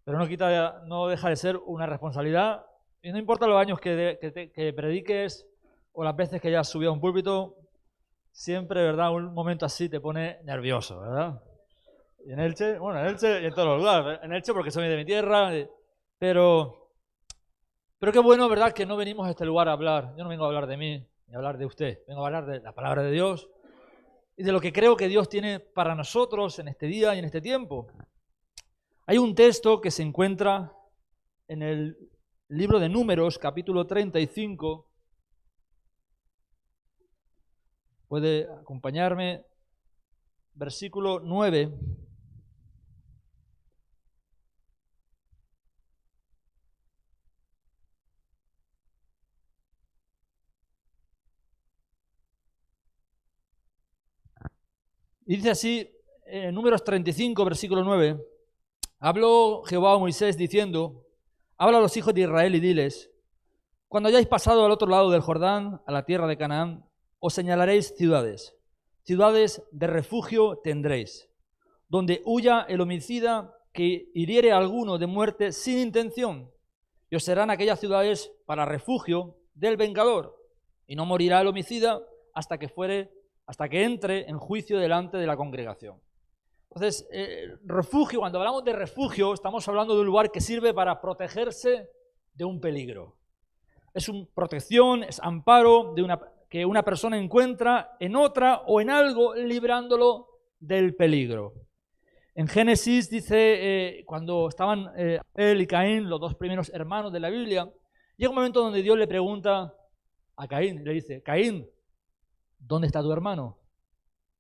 pero no deja de ser una responsabilidad. Y no importa los años que prediques o las veces que hayas subido a un púlpito, siempre, ¿verdad? Un momento así te pone nervioso, ¿verdad? Y en Elche, bueno, en Elche y en todos los lugares. En Elche porque soy de mi tierra, pero qué bueno, ¿verdad? Que no venimos a este lugar a hablar. Yo no vengo a hablar de mí, ni a hablar de usted. Vengo a hablar de la palabra de Dios y de lo que creo que Dios tiene para nosotros en este día y en este tiempo. Hay un texto que se encuentra en el libro de Números, capítulo 35. Puede acompañarme. Versículo 9. Y dice así, Números 35, versículo 9. Habló Jehová a Moisés diciendo: habla a los hijos de Israel y diles: cuando hayáis pasado al otro lado del Jordán, a la tierra de Canaán, os señalaréis ciudades. Ciudades de refugio tendréis, donde huya el homicida que hiriere a alguno de muerte sin intención, y os serán aquellas ciudades para refugio del vengador, y no morirá el homicida hasta que entre en juicio delante de la congregación. Entonces, refugio, cuando hablamos de refugio, estamos hablando de un lugar que sirve para protegerse de un peligro. Es una protección, es amparo que una persona encuentra en otra o en algo, librándolo del peligro. En Génesis dice, cuando estaban Abel y Caín, los dos primeros hermanos de la Biblia, llega un momento donde Dios le pregunta a Caín, le dice: Caín, ¿dónde está tu hermano?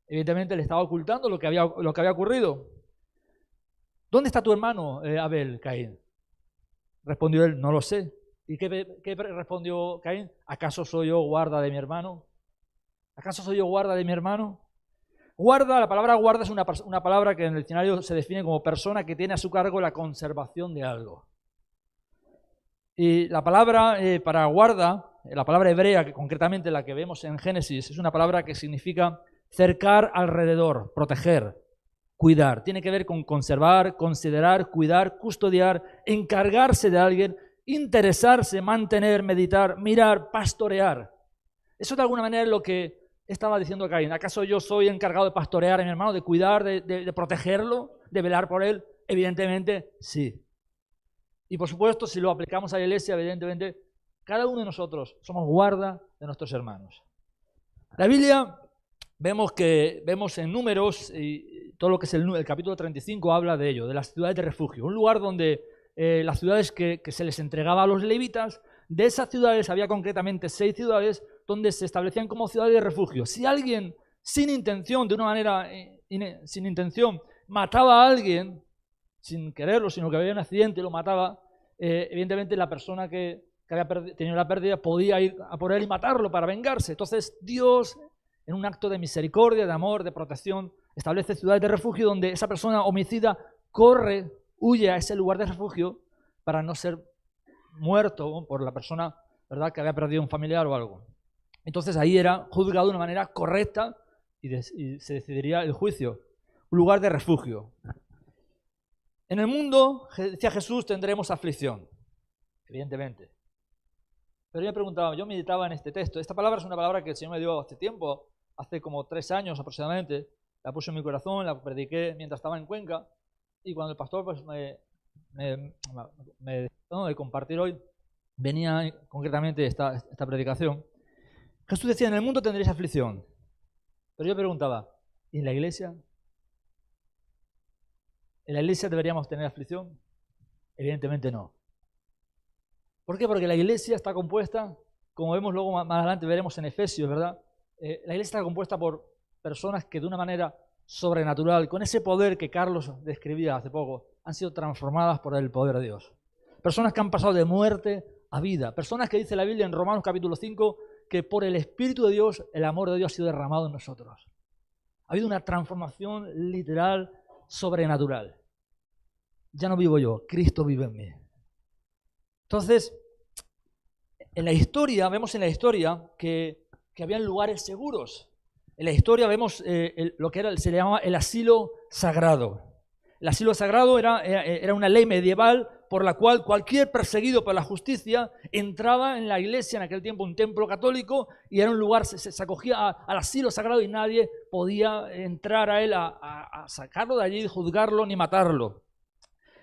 Evidentemente le estaba ocultando lo que había ocurrido. ¿Dónde está tu hermano, Abel, Caín? Respondió él: no lo sé. ¿Y qué respondió Caín? ¿Acaso soy yo guarda de mi hermano? ¿Acaso soy yo guarda de mi hermano? Guarda, la palabra guarda es una palabra que en el diccionario se define como persona que tiene a su cargo la conservación de algo. Y la palabra para guarda, la palabra hebrea, que concretamente la que vemos en Génesis, es una palabra que significa cercar alrededor, proteger, cuidar. Tiene que ver con conservar, considerar, cuidar, custodiar, encargarse de alguien, interesarse, mantener, meditar, mirar, pastorear. Eso de alguna manera es lo que estaba diciendo Caín. ¿Acaso yo soy encargado de pastorear a mi hermano, de cuidar, de protegerlo, de velar por él? Evidentemente, sí. Y por supuesto, si lo aplicamos a la iglesia, evidentemente, cada uno de nosotros somos guarda de nuestros hermanos. La Biblia, vemos en Números, y todo lo que es el capítulo 35 habla de ello, de las ciudades de refugio. Un lugar donde las ciudades que se les entregaba a los levitas, de esas ciudades había concretamente 6 ciudades donde se establecían como ciudades de refugio. Si alguien sin intención, de una manera sin intención, mataba a alguien, sin quererlo, sino que había un accidente y lo mataba, evidentemente la persona que había tenido la pérdida podía ir a por él y matarlo para vengarse. Entonces Dios, en un acto de misericordia, de amor, de protección, establece ciudades de refugio donde esa persona homicida huye a ese lugar de refugio para no ser muerto por la persona, ¿verdad?, que había perdido un familiar o algo. Entonces ahí era juzgado de una manera correcta y se decidiría el juicio. Un lugar de refugio. En el mundo, decía Jesús, tendremos aflicción, evidentemente. Pero yo meditaba en este texto. Esta palabra es una palabra que el Señor me dio hace tiempo, hace como 3 años aproximadamente. La puse en mi corazón, la prediqué mientras estaba en Cuenca. Y cuando el pastor pues, me de compartir hoy, venía concretamente esta predicación. Jesús decía: en el mundo tendréis aflicción. Pero yo preguntaba: ¿y en la iglesia? ¿En la iglesia deberíamos tener aflicción? Evidentemente no. ¿Por qué? Porque la iglesia está compuesta, como vemos luego más adelante, veremos en Efesios, ¿verdad? La iglesia está compuesta por personas que de una manera sobrenatural, con ese poder que Carlos describía hace poco, han sido transformadas por el poder de Dios. Personas que han pasado de muerte a vida. Personas que dice la Biblia en Romanos capítulo 5 que por el Espíritu de Dios el amor de Dios ha sido derramado en nosotros. Ha habido una transformación literal, sobrenatural. Ya no vivo yo, Cristo vive en mí. Entonces, vemos en la historia que habían lugares seguros. En la historia vemos lo que se le llamaba el asilo sagrado. El asilo sagrado era una ley medieval por la cual cualquier perseguido por la justicia entraba en la iglesia, en aquel tiempo un templo católico, y era un lugar, se acogía al asilo sagrado y nadie podía entrar a él a sacarlo de allí, juzgarlo ni matarlo.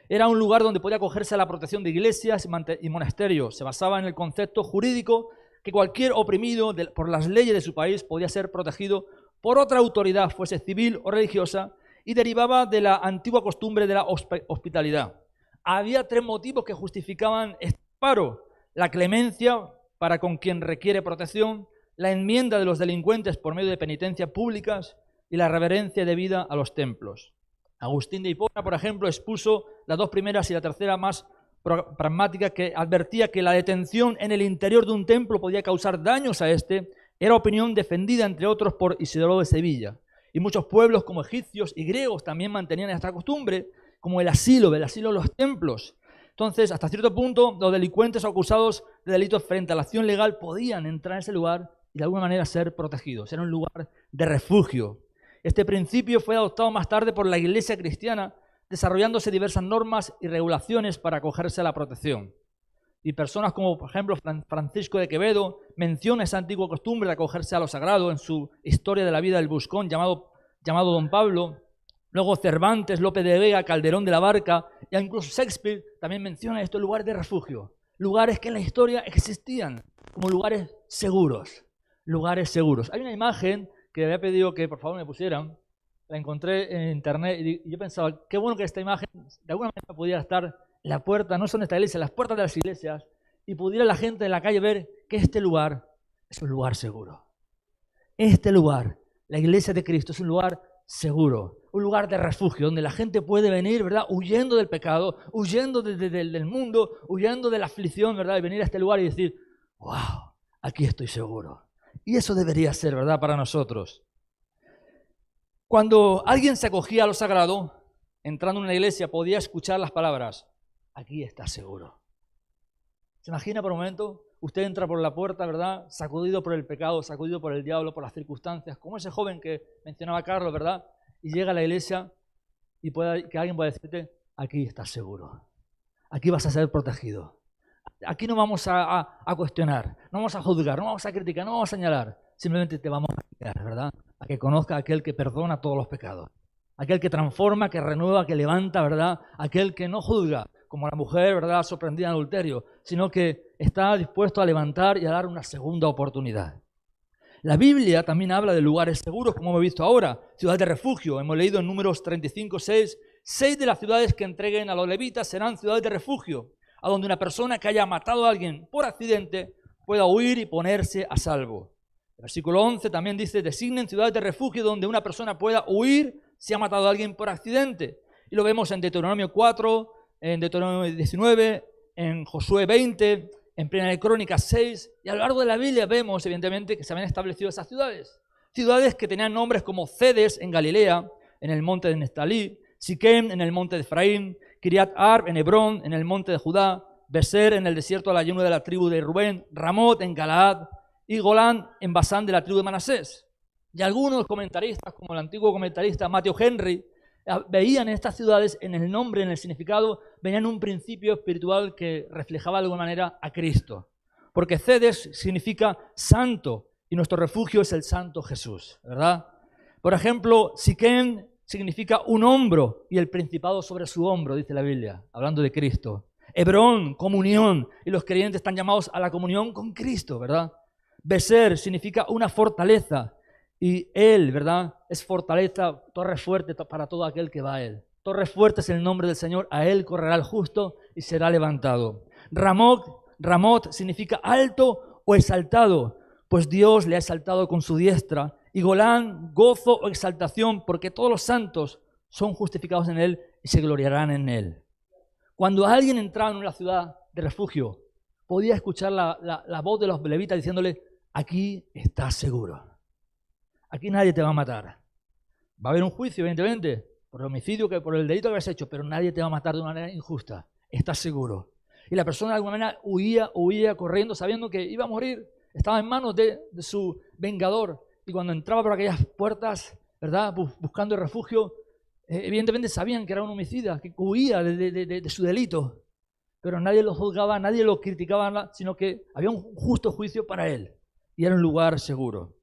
Era un lugar donde podía acogerse a la protección de iglesias y monasterios. Se basaba en el concepto jurídico que cualquier oprimido por las leyes de su país podía ser protegido por otra autoridad, fuese civil o religiosa, y derivaba de la antigua costumbre de la hospitalidad. Había 3 motivos que justificaban este amparo: la clemencia para con quien requiere protección, la enmienda de los delincuentes por medio de penitencias públicas y la reverencia debida a los templos. Agustín de Hipona, por ejemplo, expuso las 2 primeras y la tercera más pragmática, que advertía que la detención en el interior de un templo podía causar daños a este. Era opinión defendida, entre otros, por Isidoro de Sevilla. Y muchos pueblos como egipcios y griegos también mantenían esta costumbre, como el asilo de los templos. Entonces, hasta cierto punto, los delincuentes o acusados de delitos frente a la acción legal podían entrar en ese lugar y de alguna manera ser protegidos. Era un lugar de refugio. Este principio fue adoptado más tarde por la Iglesia cristiana, desarrollándose diversas normas y regulaciones para acogerse a la protección. Y personas como, por ejemplo, Francisco de Quevedo menciona esa antigua costumbre de acogerse a lo sagrado en su Historia de la vida del Buscón, llamado Don Pablo. Luego Cervantes, Lope de Vega, Calderón de la Barca, e incluso Shakespeare también menciona estos lugares de refugio. Lugares que en la historia existían como lugares seguros. Lugares seguros. Hay una imagen que había pedido que por favor me pusieran. La encontré en internet y yo pensaba, qué bueno que esta imagen de alguna manera pudiera estar en la puerta, no solo en esta iglesia, en las puertas de las iglesias, y pudiera la gente en la calle ver que este lugar es un lugar seguro. Este lugar, la iglesia de Cristo, es un lugar seguro, un lugar de refugio, donde la gente puede venir, ¿verdad?, huyendo del pecado, huyendo del mundo, huyendo de la aflicción, ¿verdad?, y venir a este lugar y decir, wow, aquí estoy seguro. Y eso debería ser, ¿verdad?, para nosotros. Cuando alguien se acogía a lo sagrado, entrando en una iglesia, podía escuchar las palabras, aquí está seguro. ¿Se imagina por un momento? Usted entra por la puerta, ¿verdad?, sacudido por el pecado, sacudido por el diablo, por las circunstancias, como ese joven que mencionaba Carlos, ¿verdad?, y llega a la iglesia y que alguien pueda decirte, aquí estás seguro, aquí vas a ser protegido. Aquí no vamos a cuestionar, no vamos a juzgar, no vamos a criticar, no vamos a señalar, simplemente te vamos a guiar, ¿verdad?, a que conozca a aquel que perdona todos los pecados, aquel que transforma, que renueva, que levanta, ¿verdad?, aquel que no juzga, como la mujer, ¿verdad?, sorprendida en adulterio, sino que está dispuesto a levantar y a dar una segunda oportunidad. La Biblia también habla de lugares seguros, como hemos visto ahora, ciudades de refugio. Hemos leído en Números 35:6, 6 de las ciudades que entreguen a los levitas serán ciudades de refugio, a donde una persona que haya matado a alguien por accidente pueda huir y ponerse a salvo. El versículo 11 también dice, designen ciudades de refugio donde una persona pueda huir si ha matado a alguien por accidente. Y lo vemos en Deuteronomio 4, en Deuteronomio 19, en Josué 20, en Primera de Crónicas 6, y a lo largo de la Biblia vemos evidentemente que se habían establecido esas ciudades. Ciudades que tenían nombres como Cedes en Galilea, en el monte de Neftalí, Siquem en el monte de Efraín, Kiriat Arb en Hebrón, en el monte de Judá, Beser en el desierto a la llanura de la tribu de Rubén, Ramot en Galaad y Golán en Basán de la tribu de Manasés. Y algunos comentaristas, como el antiguo comentarista Matthew Henry, veían estas ciudades en el nombre, en el significado, veían un principio espiritual que reflejaba de alguna manera a Cristo. Porque Cedes significa santo y nuestro refugio es el santo Jesús, ¿verdad? Por ejemplo, Siquem significa un hombro y el principado sobre su hombro, dice la Biblia, hablando de Cristo. Hebrón, comunión, y los creyentes están llamados a la comunión con Cristo, ¿verdad? Beser significa una fortaleza. Y Él, ¿verdad?, es fortaleza, torre fuerte para todo aquel que va a Él. Torre fuerte es el nombre del Señor, a Él correrá el justo y será levantado. Ramot significa alto o exaltado, pues Dios le ha exaltado con su diestra. Y Golán, gozo o exaltación, porque todos los santos son justificados en Él y se gloriarán en Él. Cuando alguien entraba en una ciudad de refugio, podía escuchar la voz de los levitas diciéndole, aquí estás seguro. Aquí nadie te va a matar. Va a haber un juicio, evidentemente, por el homicidio, por el delito que has hecho, pero nadie te va a matar de una manera injusta. Estás seguro. Y la persona de alguna manera huía corriendo, sabiendo que iba a morir. Estaba en manos de su vengador. Y cuando entraba por aquellas puertas, ¿verdad?, buscando el refugio, Evidentemente sabían que era un homicida, que huía de su delito, pero nadie lo juzgaba, nadie lo criticaba, sino que había un justo juicio para él y era un lugar seguro.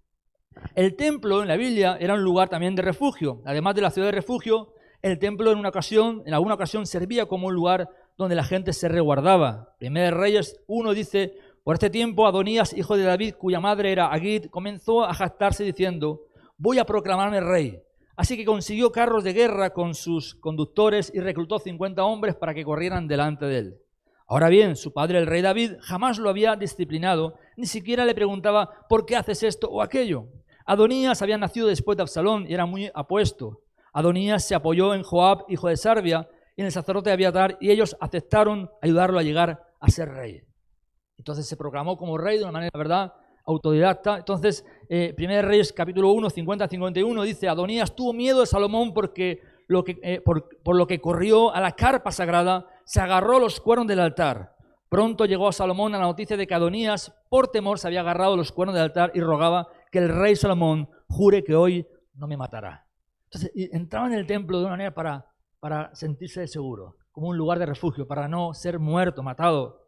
El templo en la Biblia era un lugar también de refugio. Además de la ciudad de refugio, el templo en alguna ocasión servía como un lugar donde la gente se resguardaba. Primera de Reyes 1 dice: por este tiempo Adonías, hijo de David, cuya madre era Agit, comenzó a jactarse diciendo: voy a proclamarme rey. Así que consiguió carros de guerra con sus conductores y reclutó 50 hombres para que corrieran delante de él. Ahora bien, su padre, el rey David, jamás lo había disciplinado, ni siquiera le preguntaba: ¿por qué haces esto o aquello? Adonías había nacido después de Absalón y era muy apuesto. Adonías se apoyó en Joab, hijo de Sarvia, y en el sacerdote Abiatar, y ellos aceptaron ayudarlo a llegar a ser rey. Entonces se proclamó como rey de una manera, ¿verdad?, autodidacta. Entonces, 1 Reyes capítulo 1, 50-51 dice: Adonías tuvo miedo de Salomón por lo que corrió a la carpa sagrada, se agarró los cuernos del altar. Pronto llegó a Salomón la noticia de que Adonías, por temor, se había agarrado los cuernos del altar y rogaba que el rey Salomón jure que hoy no me matará. Entonces entraba en el templo de una manera para sentirse seguro, como un lugar de refugio, para no ser muerto, matado.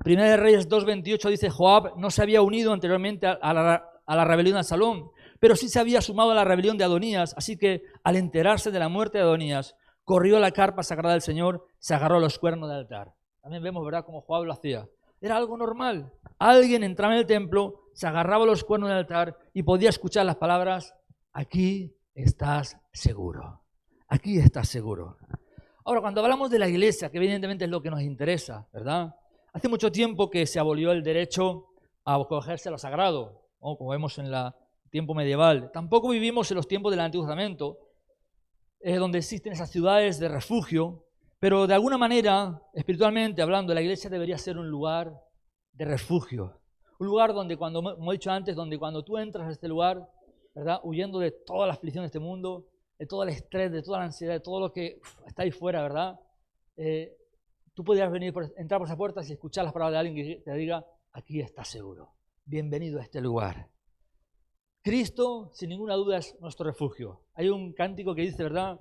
Primera de Reyes 2:28 dice: Joab no se había unido anteriormente a la rebelión de Absalón, pero sí se había sumado a la rebelión de Adonías, así que al enterarse de la muerte de Adonías, corrió a la carpa sagrada del Señor, se agarró a los cuernos del altar. También vemos, ¿verdad?, cómo Joab lo hacía. Era algo normal. Alguien entraba en el templo, se agarraba a los cuernos del altar y podía escuchar las palabras: aquí estás seguro, aquí estás seguro. Ahora, cuando hablamos de la iglesia, que evidentemente es lo que nos interesa, ¿verdad?, hace mucho tiempo que se abolió el derecho a acogerse a lo sagrado, ¿no?, como vemos en el tiempo medieval. Tampoco vivimos en los tiempos del Antiguo Testamento, donde existen esas ciudades de refugio, pero de alguna manera, espiritualmente hablando, la iglesia debería ser un lugar de refugio. Un lugar donde, como he dicho antes, donde cuando tú entras a este lugar, ¿verdad?, huyendo de toda la aflicción de este mundo, de todo el estrés, de toda la ansiedad, de todo lo que está ahí fuera, ¿verdad?, tú podrías entrar por esas puertas y escuchar las palabras de alguien que te diga: aquí estás seguro, bienvenido a este lugar. Cristo, sin ninguna duda, es nuestro refugio. Hay un cántico que dice, ¿verdad?,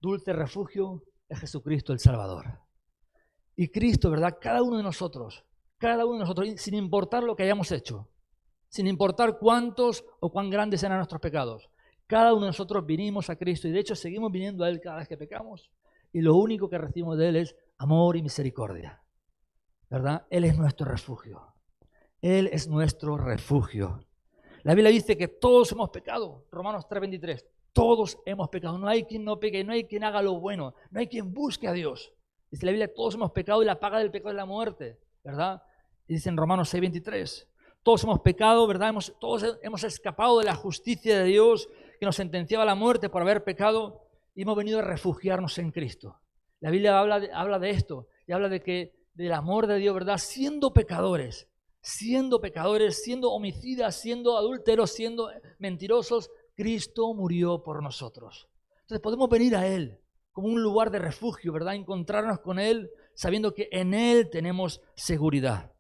dulce refugio es Jesucristo el Salvador. Y Cristo, ¿verdad?, cada uno de nosotros, sin importar lo que hayamos hecho, sin importar cuántos o cuán grandes eran nuestros pecados, cada uno de nosotros vinimos a Cristo y de hecho seguimos viniendo a Él cada vez que pecamos. Y lo único que recibimos de Él es amor y misericordia, ¿verdad? Él es nuestro refugio. Él es nuestro refugio. La Biblia dice que todos hemos pecado. Romanos 3:23. Todos hemos pecado. No hay quien no peque, no hay quien haga lo bueno, no hay quien busque a Dios. Dice la Biblia: todos hemos pecado y la paga del pecado es la muerte, ¿verdad? Y dice en Romanos 6:23. Todos hemos pecado, ¿verdad? Todos hemos escapado de la justicia de Dios que nos sentenciaba a la muerte por haber pecado. Y hemos venido a refugiarnos en Cristo. La Biblia habla de esto y habla del amor de Dios, ¿verdad? Siendo pecadores, siendo homicidas, siendo adúlteros, siendo mentirosos, Cristo murió por nosotros. Entonces podemos venir a Él como un lugar de refugio, ¿verdad? Encontrarnos con Él sabiendo que en Él tenemos seguridad.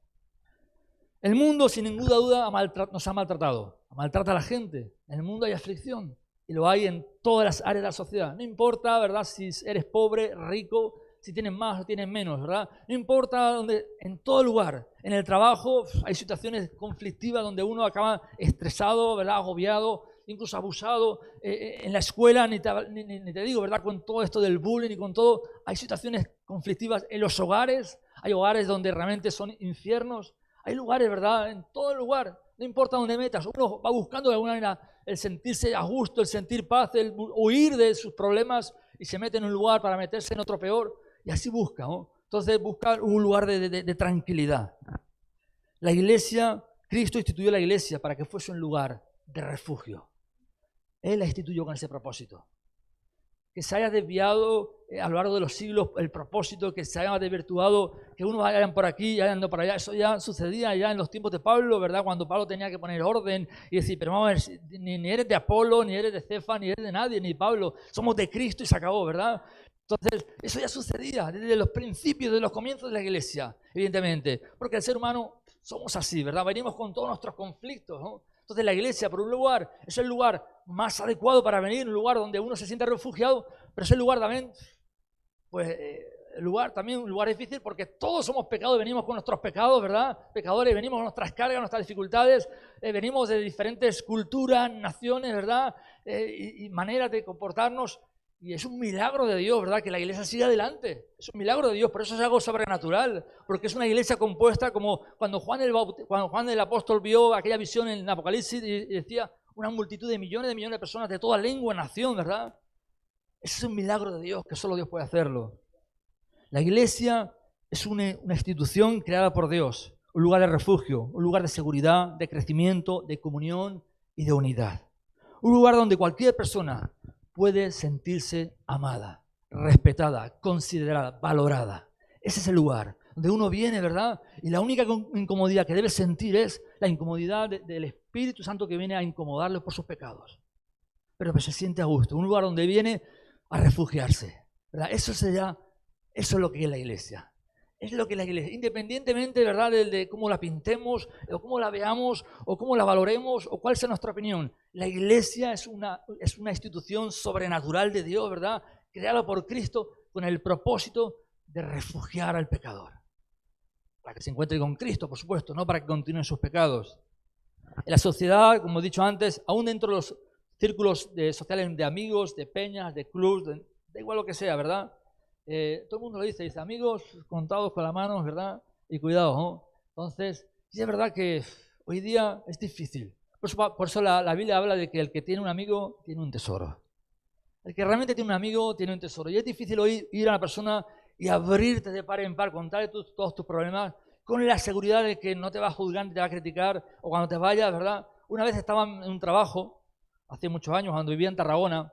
El mundo, sin ninguna duda, nos ha maltratado. Maltrata a la gente. En el mundo hay aflicción. Y lo hay en todas las áreas de la sociedad. No importa, ¿verdad?, si eres pobre, rico, si tienes más o tienes menos, ¿verdad? No importa dónde, en todo lugar. En el trabajo hay situaciones conflictivas donde uno acaba estresado, ¿verdad?, agobiado, incluso abusado. En la escuela, ni te digo, ¿verdad?, con todo esto del bullying y con todo, hay situaciones conflictivas. En los hogares, hay hogares donde realmente son infiernos. Hay lugares, ¿verdad?, en todo lugar. No importa dónde metas, uno va buscando de alguna manera el sentirse a gusto, el sentir paz, el huir de sus problemas y se mete en un lugar para meterse en otro peor y así busca, ¿no? Entonces busca un lugar de tranquilidad. La iglesia, Cristo instituyó la iglesia para que fuese un lugar de refugio. Él la instituyó con ese propósito. Que se haya desviado a lo largo de los siglos el propósito, que se haya desvirtuado, que unos vayan por aquí y vayan por allá. Eso ya sucedía ya en los tiempos de Pablo, ¿verdad? Cuando Pablo tenía que poner orden y decir: pero vamos a ver, ni eres de Apolo, ni eres de Cefas, ni eres de nadie, ni Pablo. Somos de Cristo y se acabó, ¿verdad? Entonces, eso ya sucedía desde los principios, desde los comienzos de la iglesia, evidentemente. Porque el ser humano somos así, ¿verdad? Venimos con todos nuestros conflictos, ¿no? Entonces la iglesia, por un lugar, es el lugar más adecuado para venir, un lugar donde uno se siente refugiado, pero es el lugar también, pues, un lugar difícil porque todos somos pecadores, venimos con nuestros pecados, ¿verdad? Pecadores, venimos con nuestras cargas, nuestras dificultades, venimos de diferentes culturas, naciones, ¿verdad? Y maneras de comportarnos. Y es un milagro de Dios, ¿verdad? Que la iglesia siga adelante. Es un milagro de Dios, por eso es algo sobrenatural. Porque es una iglesia compuesta como cuando Juan el apóstol vio aquella visión en Apocalipsis y decía una multitud de millones de personas de toda lengua, nación, ¿verdad? Ese es un milagro de Dios, que solo Dios puede hacerlo. La iglesia es una institución creada por Dios, un lugar de refugio, un lugar de seguridad, de crecimiento, de comunión y de unidad. Un lugar donde cualquier persona puede sentirse amada, respetada, considerada, valorada. Ese es el lugar donde uno viene, ¿verdad? Y la única incomodidad que debe sentir es la incomodidad del Espíritu Santo que viene a incomodarle por sus pecados. Pero que se siente a gusto. Un lugar donde viene a refugiarse, ¿verdad? Eso es lo que es la iglesia. Es lo que es la iglesia. Independientemente, ¿verdad?, de cómo la pintemos, o cómo la veamos, o cómo la valoremos, o cuál sea nuestra opinión. La iglesia es una institución sobrenatural de Dios, ¿verdad?, creada por Cristo con el propósito de refugiar al pecador. Para que se encuentre con Cristo, por supuesto, no para que continúen sus pecados. En la sociedad, como he dicho antes, aún dentro de los círculos sociales de amigos, de peñas, de clubs, da igual lo que sea, ¿verdad? Todo el mundo lo dice, amigos contados con las manos, ¿verdad? Y cuidado, ¿no? Entonces, sí es verdad que hoy día es difícil. Por eso la Biblia habla de que el que tiene un amigo tiene un tesoro. El que realmente tiene un amigo tiene un tesoro. Y es difícil hoy ir a una persona y abrirte de par en par, contarle todos tus problemas, con la seguridad de que no te va a juzgar ni te va a criticar, o cuando te vayas, ¿verdad? Una vez estaba en un trabajo, hace muchos años, cuando vivía en Tarragona,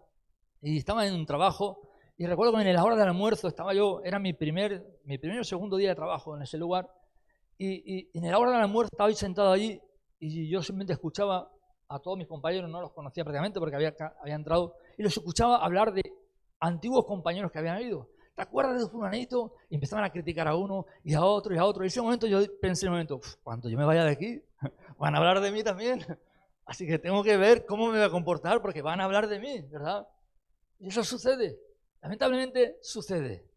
y estaba en un trabajo. Y recuerdo que en la hora del almuerzo era mi primer o segundo día de trabajo en ese lugar, y en la hora del almuerzo estaba ahí sentado allí, y yo simplemente escuchaba a todos mis compañeros, no los conocía prácticamente porque había entrado, y los escuchaba hablar de antiguos compañeros que habían ido. ¿Te acuerdas de fulanito? Y empezaban a criticar a uno y a otro y a otro. Y en ese momento yo pensé, cuando yo me vaya de aquí, van a hablar de mí también. Así que tengo que ver cómo me voy a comportar porque van a hablar de mí, ¿verdad? Y eso sucede. Lamentablemente sucede.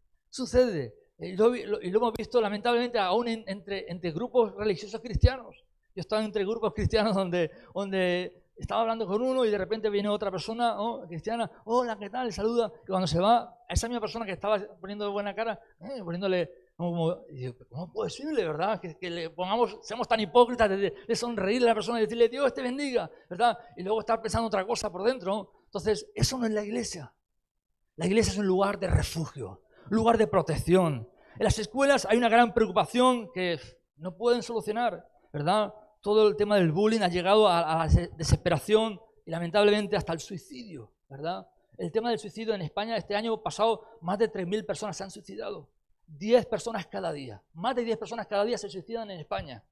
Y lo hemos visto lamentablemente aún entre grupos religiosos cristianos. Yo estaba entre grupos cristianos donde estaba hablando con uno y de repente viene otra persona cristiana, hola, ¿qué tal? Saluda. Y cuando se va, a esa misma persona que estaba poniendo de buena cara, poniéndole ¿cómo es posible, verdad? Que seamos tan hipócritas de sonreírle a la persona y decirle, Dios te bendiga, ¿verdad? Y luego estar pensando otra cosa por dentro, ¿no? Entonces, eso no es la iglesia. La iglesia es un lugar de refugio, un lugar de protección. En las escuelas hay una gran preocupación que no pueden solucionar, ¿verdad? Todo el tema del bullying ha llegado a la desesperación y lamentablemente hasta el suicidio, ¿verdad? El tema del suicidio en España este año pasado, más de 3.000 personas se han suicidado. 10 personas cada día. Más de 10 personas cada día se suicidan en España.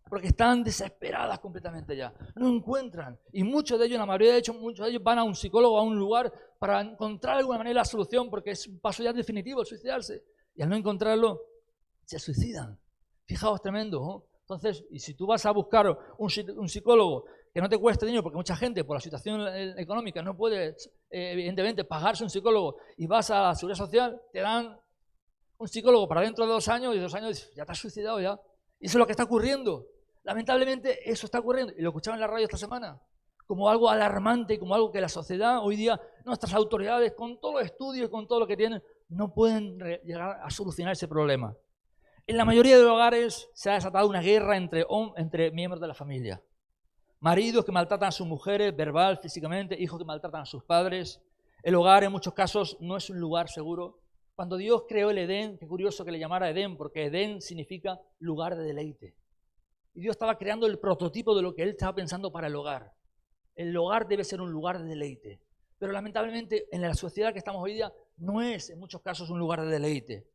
Porque están desesperadas completamente ya. No encuentran. Y muchos de ellos, la mayoría de ellos, muchos de ellos van a un psicólogo, a un lugar para encontrar de alguna manera la solución, porque es un paso ya definitivo el suicidarse. Y al no encontrarlo, se suicidan. Fijaos, tremendo, ¿no? Entonces, y si tú vas a buscar un psicólogo que no te cueste dinero, porque mucha gente por la situación económica no puede, evidentemente, pagarse un psicólogo, y vas a la Seguridad Social, te dan un psicólogo para dentro de 2 años, y 2 años ya te has suicidado ya. Y eso es lo que está ocurriendo. Lamentablemente eso está ocurriendo. Y lo escuchaba en la radio esta semana, como algo alarmante, como algo que la sociedad hoy día, nuestras autoridades, con todos los estudios y con todo lo que tienen, no pueden llegar a solucionar ese problema. En la mayoría de los hogares se ha desatado una guerra entre miembros de la familia. Maridos que maltratan a sus mujeres, verbal, físicamente, hijos que maltratan a sus padres. El hogar en muchos casos no es un lugar seguro. Cuando Dios creó el Edén, qué curioso que le llamara Edén, porque Edén significa lugar de deleite. Y Dios estaba creando el prototipo de lo que Él estaba pensando para el hogar. El hogar debe ser un lugar de deleite. Pero lamentablemente en la sociedad que estamos hoy día no es en muchos casos un lugar de deleite.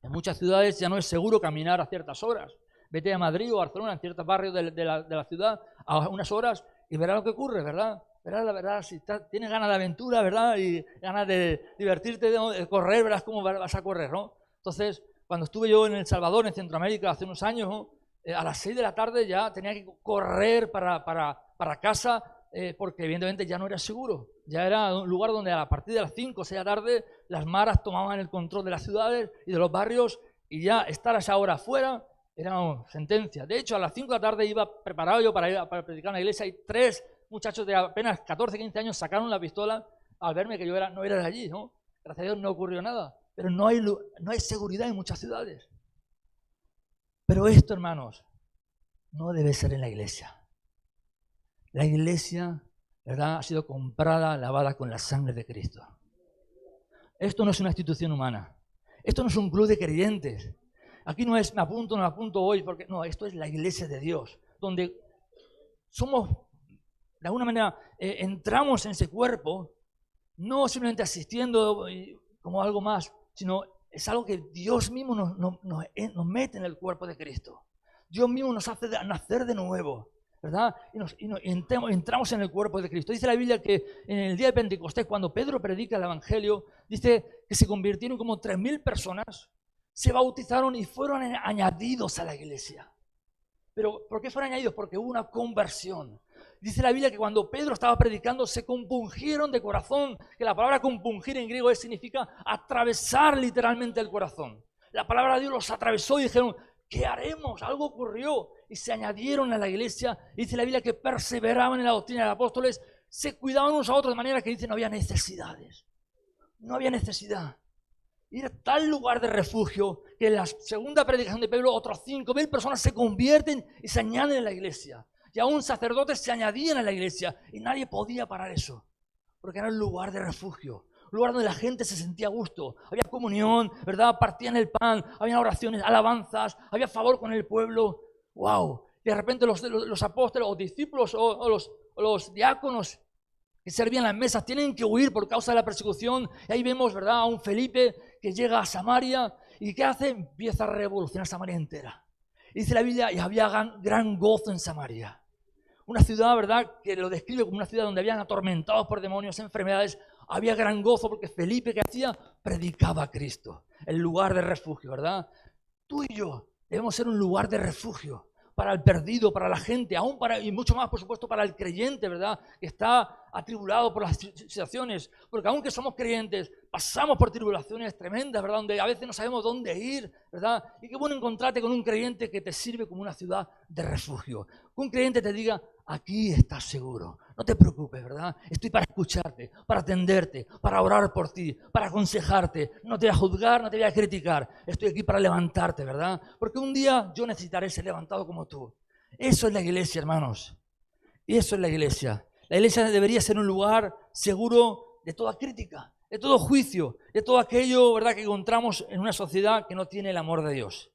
En muchas ciudades ya no es seguro caminar a ciertas horas. Vete a Madrid o Barcelona, en ciertos barrios de la ciudad, a unas horas y verás lo que ocurre, ¿verdad? Verás la verdad, si tienes ganas de aventura, ¿verdad? Y ganas de divertirte, de correr, verás cómo vas a correr, ¿no? Entonces, cuando estuve yo en El Salvador, en Centroamérica, hace unos años, ¿no? A las 6 de la tarde ya tenía que correr para para casa, porque evidentemente ya no era seguro. Ya era un lugar donde a partir de las 5 o 6 de la tarde las maras tomaban el control de las ciudades y de los barrios, y ya estar a esa hora afuera era una sentencia. De hecho, a las 5 de la tarde iba preparado yo para ir para predicar en la iglesia, y 3 muchachos de apenas 14, 15 años sacaron la pistola al verme que yo no era de allí, ¿no? Gracias a Dios no ocurrió nada, pero no hay seguridad en muchas ciudades. Pero esto, hermanos, no debe ser en la iglesia. La iglesia, ¿verdad?, ha sido comprada, lavada con la sangre de Cristo. Esto no es una institución humana. Esto no es un club de creyentes. Aquí no es me apunto, no me apunto hoy, porque no, esto es la iglesia de Dios, donde somos, de alguna manera, entramos en ese cuerpo, no simplemente asistiendo como algo más, sino es algo que Dios mismo nos mete en el cuerpo de Cristo. Dios mismo nos hace nacer de nuevo, ¿verdad? Y entramos en el cuerpo de Cristo. Dice la Biblia que en el día de Pentecostés, cuando Pedro predica el Evangelio, dice que se convirtieron como 3.000 personas, se bautizaron y fueron añadidos a la iglesia. ¿Pero por qué fueron añadidos? Porque hubo una conversión. Dice la Biblia que cuando Pedro estaba predicando se compungieron de corazón, que la palabra compungir en griego significa atravesar literalmente el corazón. La palabra de Dios los atravesó y dijeron, ¿qué haremos? Algo ocurrió. Y se añadieron a la iglesia. Dice la Biblia que perseveraban en la doctrina de los apóstoles, se cuidaban unos a otros, de manera que dice no había necesidades. No había necesidad. Y era tal lugar de refugio que en la segunda predicación de Pedro otros 5.000 personas se convierten y se añaden a la iglesia. Y aún sacerdotes se añadían a la iglesia y nadie podía parar eso, porque era un lugar de refugio, un lugar donde la gente se sentía a gusto. Había comunión, ¿verdad? Partían el pan, había oraciones, alabanzas, había favor con el pueblo. ¡Wow! Y de repente los apóstoles o discípulos o los diáconos que servían las mesas tienen que huir por causa de la persecución. Y ahí vemos, ¿verdad?, a un Felipe que llega a Samaria y ¿qué hace? Empieza a revolucionar Samaria entera. Y dice la Biblia, y había gran gozo en Samaria. Una ciudad, ¿verdad?, que lo describe como una ciudad donde habían atormentados por demonios, enfermedades. Había gran gozo porque Felipe, ¿qué hacía? Predicaba a Cristo, el lugar de refugio, ¿verdad? Tú y yo debemos ser un lugar de refugio para el perdido, para la gente, aún y mucho más, por supuesto, para el creyente, ¿verdad?, que está atribulado por las situaciones, porque aunque somos creyentes, pasamos por tribulaciones tremendas, ¿verdad?, donde a veces no sabemos dónde ir, ¿verdad? Y qué bueno encontrarte con un creyente que te sirve como una ciudad de refugio, que un creyente te diga, aquí estás seguro, no te preocupes, ¿verdad? Estoy para escucharte, para atenderte, para orar por ti, para aconsejarte, no te voy a juzgar, no te voy a criticar, estoy aquí para levantarte, ¿verdad? Porque un día yo necesitaré ser levantado como tú. Eso es la iglesia, hermanos, y eso es la iglesia. La iglesia debería ser un lugar seguro de toda crítica, de todo juicio, de todo aquello, ¿verdad?, que encontramos en una sociedad que no tiene el amor de Dios.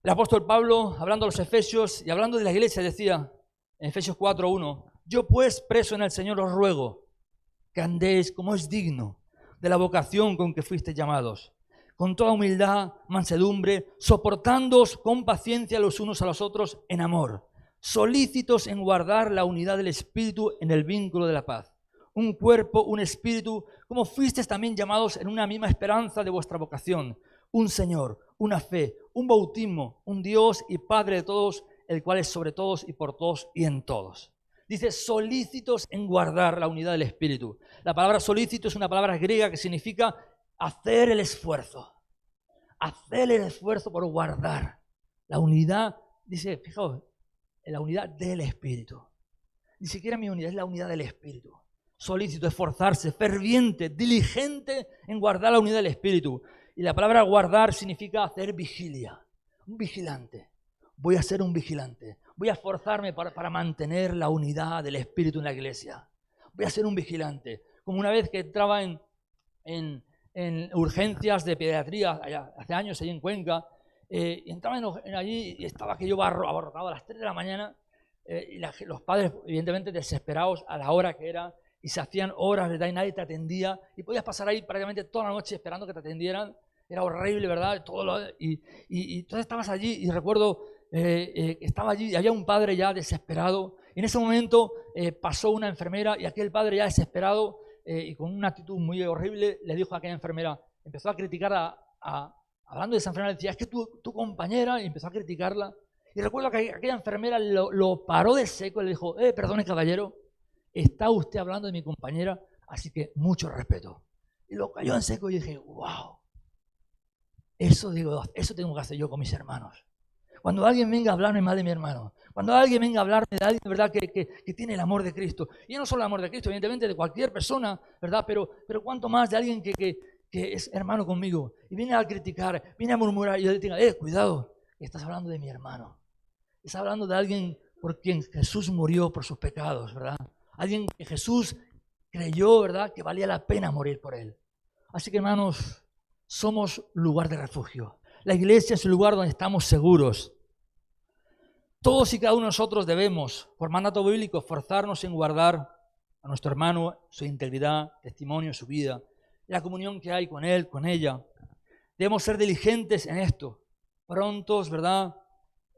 El apóstol Pablo, hablando a los efesios y hablando de la iglesia, decía en Efesios 4:1, yo pues preso en el Señor os ruego que andéis como es digno de la vocación con que fuisteis llamados, con toda humildad, mansedumbre, soportándoos con paciencia los unos a los otros en amor, solícitos en guardar la unidad del Espíritu en el vínculo de la paz. Un cuerpo, un espíritu, como fuisteis también llamados en una misma esperanza de vuestra vocación, un Señor, una fe, un bautismo, un Dios y Padre de todos, el cual es sobre todos y por todos y en todos. Dice, solícitos en guardar la unidad del Espíritu. La palabra solícito es una palabra griega que significa hacer el esfuerzo. Hacer el esfuerzo por guardar la unidad, dice, fijaos, la unidad del Espíritu. Ni siquiera mi unidad, es la unidad del Espíritu. Solícito, esforzarse, ferviente, diligente en guardar la unidad del Espíritu. Y la palabra guardar significa hacer vigilia, un vigilante. Voy a ser un vigilante. Voy a esforzarme para mantener la unidad del Espíritu en la iglesia. Voy a ser un vigilante. Como una vez que entraba en urgencias de pediatría, hace años allí en Cuenca, y entraba allí y estaba aquello abarrotado a las 3 de la mañana, y los padres evidentemente desesperados a la hora que era, y se hacían horas, ¿verdad?, y nadie te atendía, y podías pasar ahí prácticamente toda la noche esperando que te atendieran. Era horrible, ¿verdad? Y entonces estabas allí y recuerdo que estaba allí y había un padre ya desesperado. Y en ese momento pasó una enfermera y aquel padre ya desesperado y con una actitud muy horrible le dijo a aquella enfermera, empezó a criticar hablando de esa enfermera, decía, es que tu compañera, y empezó a criticarla. Y recuerdo que aquella enfermera lo paró de seco y le dijo, perdone caballero, está usted hablando de mi compañera, así que mucho respeto. Y lo cayó en seco y dije, wow, eso tengo que hacer yo con mis hermanos. Cuando alguien venga a hablarme mal de mi hermano, cuando alguien venga a hablarme de alguien, ¿verdad?, que tiene el amor de Cristo. Y no solo el amor de Cristo, evidentemente de cualquier persona, ¿verdad? Pero cuanto más de alguien que es hermano conmigo y viene a criticar, viene a murmurar, y yo le diga, cuidado, estás hablando de mi hermano. Estás hablando de alguien por quien Jesús murió por sus pecados, ¿verdad? Alguien que Jesús creyó, ¿verdad?, que valía la pena morir por él. Así que, hermanos, somos lugar de refugio. La iglesia es el lugar donde estamos seguros. Todos y cada uno de nosotros debemos, por mandato bíblico, esforzarnos en guardar a nuestro hermano, su integridad, testimonio, su vida, la comunión que hay con él, con ella. Debemos ser diligentes en esto, prontos, ¿verdad?,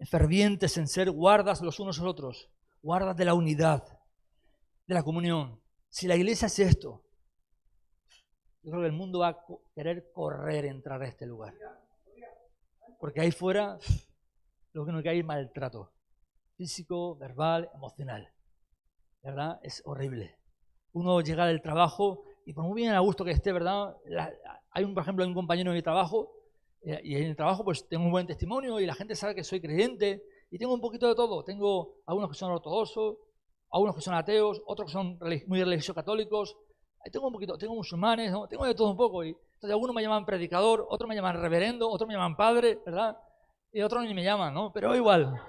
fervientes en ser guardas los unos a los otros, guardas de la unidad, de la comunión. Si la iglesia hace esto, yo creo que el mundo va a querer correr, entrar a este lugar. Porque ahí fuera lo que hay es maltrato físico, verbal, emocional. ¿Verdad? Es horrible. Uno llega del trabajo y por muy bien a gusto que esté, ¿verdad? Por ejemplo, hay un compañero de mi trabajo y en el trabajo pues tengo un buen testimonio y la gente sabe que soy creyente y tengo un poquito de todo. Tengo algunos que son ortodoxos, algunos que son ateos, otros que son muy religiosos católicos. Tengo un poquito, tengo musulmanes, ¿no? Tengo de todo un poco. Y entonces algunos me llaman predicador, otros me llaman reverendo, otros me llaman padre, ¿verdad? Y otros ni me llaman, ¿no? Pero igual.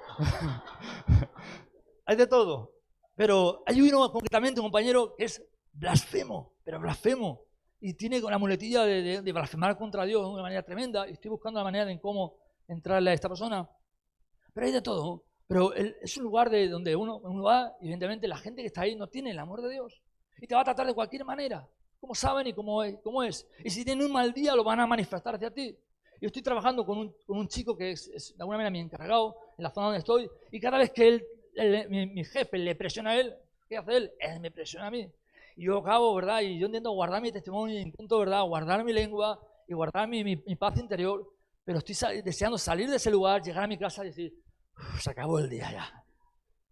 Hay de todo. Pero hay uno concretamente, un compañero, que es blasfemo, pero blasfemo. Y tiene la muletilla de blasfemar contra Dios de una manera tremenda. Y estoy buscando la manera en cómo entrarle a esta persona. Pero hay de todo, ¿no? Pero es un lugar donde uno va y evidentemente la gente que está ahí no tiene el amor de Dios. Y te va a tratar de cualquier manera, como saben y como es. Y si tienen un mal día, lo van a manifestar hacia ti. Yo estoy trabajando con un chico que es de alguna manera mi encargado en la zona donde estoy. Y cada vez que mi jefe le presiona a él, ¿qué hace él? Él me presiona a mí. Y yo acabo, ¿verdad? Y yo intento guardar mi testimonio, intento, ¿verdad?, guardar mi lengua y guardar mi paz interior. Pero estoy deseando salir de ese lugar, llegar a mi casa y decir, se acabó el día ya.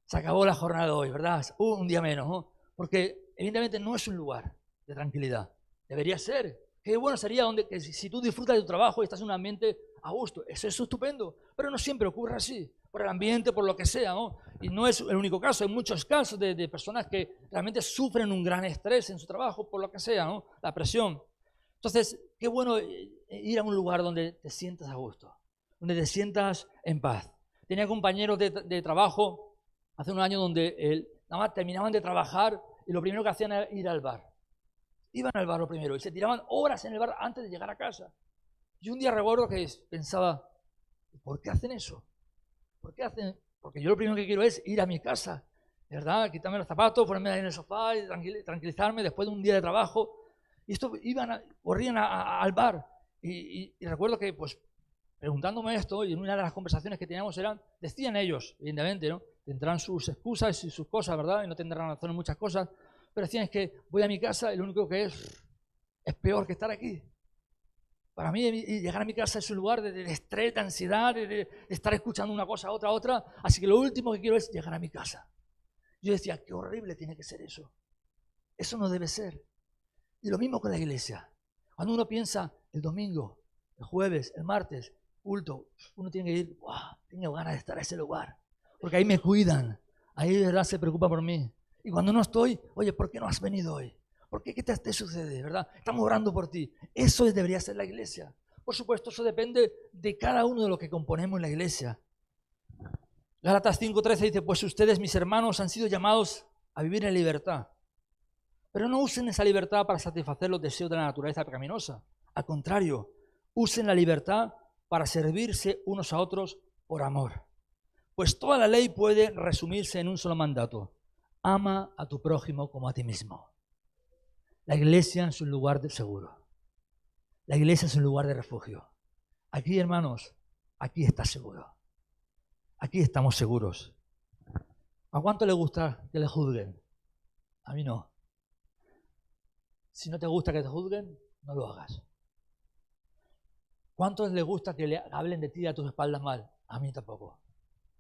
Se acabó la jornada de hoy, ¿verdad? Un día menos, ¿no? Porque evidentemente no es un lugar de tranquilidad. Debería ser. Qué bueno sería que si tú disfrutas de tu trabajo y estás en un ambiente a gusto. Eso es estupendo. Pero no siempre ocurre así. Por el ambiente, por lo que sea, ¿no? Y no es el único caso. Hay muchos casos de personas que realmente sufren un gran estrés en su trabajo, por lo que sea, ¿no? La presión. Entonces, qué bueno ir a un lugar donde te sientas a gusto, donde te sientas en paz. Tenía compañeros de trabajo hace un año donde nada más terminaban de trabajar y lo primero que hacían era ir al bar. Iban al bar lo primero y se tiraban horas en el bar antes de llegar a casa. Y un día recuerdo que pensaba, ¿por qué hacen eso? ¿Por qué hacen? Porque yo lo primero que quiero es ir a mi casa, ¿verdad? Quitarme los zapatos, ponerme ahí en el sofá y tranquilizarme después de un día de trabajo. Y esto corrían al bar. Y recuerdo que, pues, preguntándome esto, y en una de las conversaciones que teníamos decían ellos, evidentemente, ¿no? Tendrán sus excusas y sus cosas, ¿verdad? Y no tendrán razón en muchas cosas, pero decían es que voy a mi casa y lo único que es peor que estar aquí. Para mí, llegar a mi casa es un lugar de estrés, de ansiedad, de estar escuchando una cosa, otra. Así que lo último que quiero es llegar a mi casa. Yo decía, qué horrible tiene que ser eso. Eso no debe ser. Y lo mismo con la iglesia. Cuando uno piensa el domingo, el jueves, el martes, culto, uno tiene que ir, wow, tengo ganas de estar a ese lugar. Porque ahí me cuidan, ahí de verdad se preocupa por mí. Y cuando no estoy, oye, ¿por qué no has venido hoy? ¿Por qué? ¿Qué te sucede? ¿Verdad? Estamos orando por ti. Eso debería ser la iglesia. Por supuesto, eso depende de cada uno de los que componemos la iglesia. Gálatas 5:13 dice, pues ustedes, mis hermanos, han sido llamados a vivir en libertad. Pero no usen esa libertad para satisfacer los deseos de la naturaleza pecaminosa. Al contrario, usen la libertad para servirse unos a otros por amor. Pues toda la ley puede resumirse en un solo mandato. Ama a tu prójimo como a ti mismo. La iglesia es un lugar de seguro. La iglesia es un lugar de refugio. Aquí, hermanos, aquí estás seguro. Aquí estamos seguros. ¿A cuánto le gusta que le juzguen? A mí no. Si no te gusta que te juzguen, no lo hagas. ¿Cuántos les gusta que le hablen de ti a tus espaldas mal? A mí tampoco.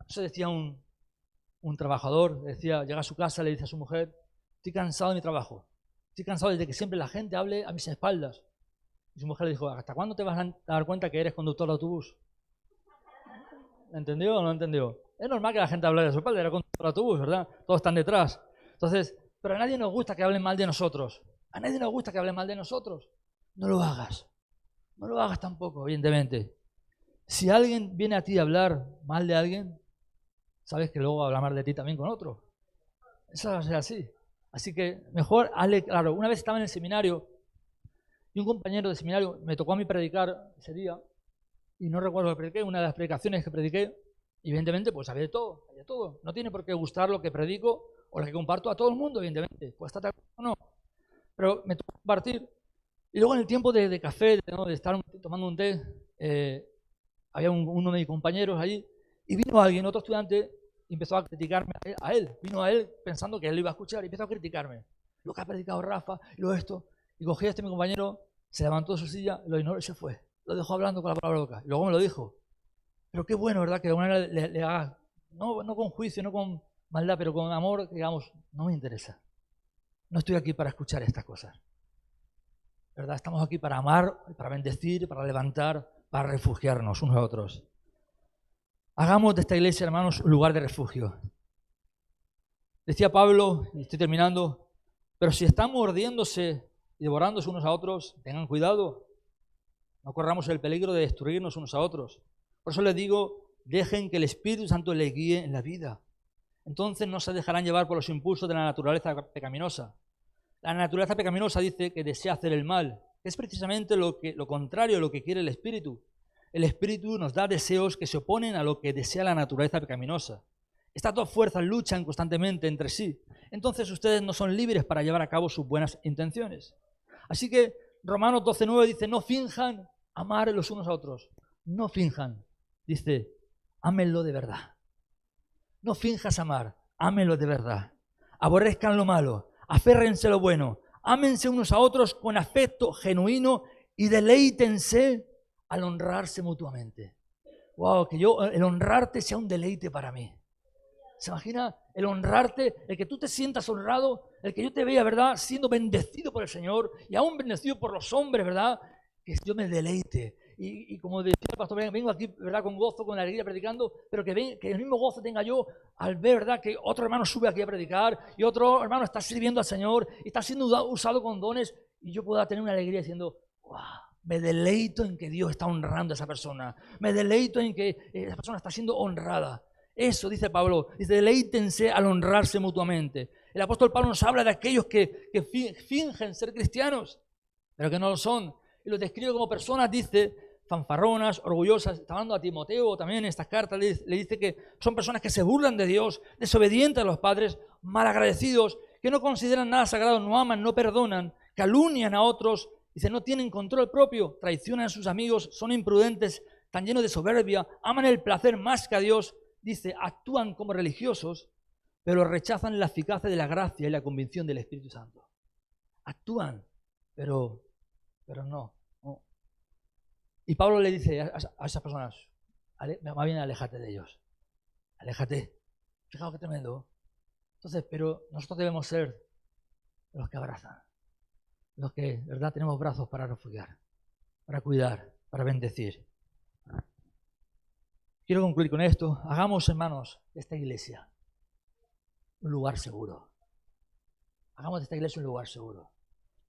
Eso decía un trabajador, llega a su casa, le dice a su mujer, estoy cansado de mi trabajo, estoy cansado de que siempre la gente hable a mis espaldas. Y su mujer le dijo, ¿hasta cuándo te vas a dar cuenta que eres conductor de autobús? ¿Entendió o no entendió? Es normal que la gente hable de su espalda, era conductor de autobús, ¿verdad? Todos están detrás. Entonces, pero a nadie nos gusta que hablen mal de nosotros. A nadie nos gusta que hablen mal de nosotros. No lo hagas. No lo hagas tampoco, evidentemente. Si alguien viene a ti a hablar mal de alguien, sabes que luego va a hablar mal de ti también con otro. Eso va a ser así. Así que mejor hazle claro. Una vez estaba en el seminario y un compañero de seminario me tocó a mí predicar ese día y no recuerdo lo que prediqué, una de las predicaciones que prediqué, evidentemente pues había de todo, había de todo. No tiene por qué gustar lo que predico o lo que comparto a todo el mundo, evidentemente. Pues está o no. Pero me tocó compartir. Y luego en el tiempo de café, de estar tomando un té, había uno de mis compañeros allí y vino alguien, otro estudiante, y empezó a criticarme a él. Vino a él pensando que él lo iba a escuchar y empezó a criticarme. Lo que ha predicado Rafa, y lo esto. Y cogí a mi compañero, se levantó de su silla, lo ignoró y se fue. Lo dejó hablando con la palabra boca. Y luego me lo dijo. Pero qué bueno, ¿verdad? Que de alguna manera le haga, no con juicio, no con maldad, pero con amor, digamos, no me interesa. No estoy aquí para escuchar estas cosas. ¿Verdad? Estamos aquí para amar, para bendecir, para levantar, para refugiarnos unos a otros. Hagamos de esta iglesia, hermanos, un lugar de refugio. Decía Pablo, y estoy terminando, pero si están mordiéndose y devorándose unos a otros, tengan cuidado. No corramos el peligro de destruirnos unos a otros. Por eso les digo, dejen que el Espíritu Santo les guíe en la vida. Entonces no se dejarán llevar por los impulsos de la naturaleza pecaminosa. La naturaleza pecaminosa dice que desea hacer el mal. Es precisamente lo contrario a lo que quiere el Espíritu. El Espíritu nos da deseos que se oponen a lo que desea la naturaleza pecaminosa. Estas dos fuerzas luchan constantemente entre sí. Entonces ustedes no son libres para llevar a cabo sus buenas intenciones. Así que Romanos 12:9 dice, no finjan amar los unos a otros. No finjan. Dice, ámenlo de verdad. No finjas amar, ámenlo de verdad. Aborrezcan lo malo, aférrense a lo bueno. Ámense unos a otros con afecto genuino y deleítense al honrarse mutuamente. Wow, que el honrarte sea un deleite para mí. ¿Se imagina el honrarte, el que tú te sientas honrado, el que yo te vea, ¿verdad?, siendo bendecido por el Señor y aún bendecido por los hombres, ¿verdad?, que yo me deleite. Y como decía el pastor, vengo aquí, ¿verdad?, con gozo, con alegría predicando, pero que el mismo gozo tenga yo al ver, ¿verdad?, que otro hermano sube aquí a predicar y otro hermano está sirviendo al Señor y está siendo usado con dones y yo pueda tener una alegría diciendo, wow, me deleito en que Dios está honrando a esa persona, me deleito en que esa persona está siendo honrada. Eso dice Pablo, dice, deleítense al honrarse mutuamente. El apóstol Pablo nos habla de aquellos que fingen ser cristianos, pero que no lo son. Y los describe como personas, dice, fanfarronas, orgullosas. Está hablando a Timoteo también en estas cartas, le dice que son personas que se burlan de Dios, desobedientes a los padres, malagradecidos, que no consideran nada sagrado, no aman, no perdonan, calumnian a otros, dice, no tienen control propio, traicionan a sus amigos, son imprudentes, están llenos de soberbia, aman el placer más que a Dios. Dice, actúan como religiosos, pero rechazan la eficacia de la gracia y la convicción del Espíritu Santo. Actúan, pero no. Y Pablo le dice a esas personas, más bien aléjate de ellos. Aléjate. Fijaos qué tremendo. Entonces, pero nosotros debemos ser los que abrazan, los que, ¿verdad?, tenemos brazos para refugiar, para cuidar, para bendecir. Quiero concluir con esto. Hagamos, hermanos, de esta iglesia un lugar seguro. Hagamos de esta iglesia un lugar seguro.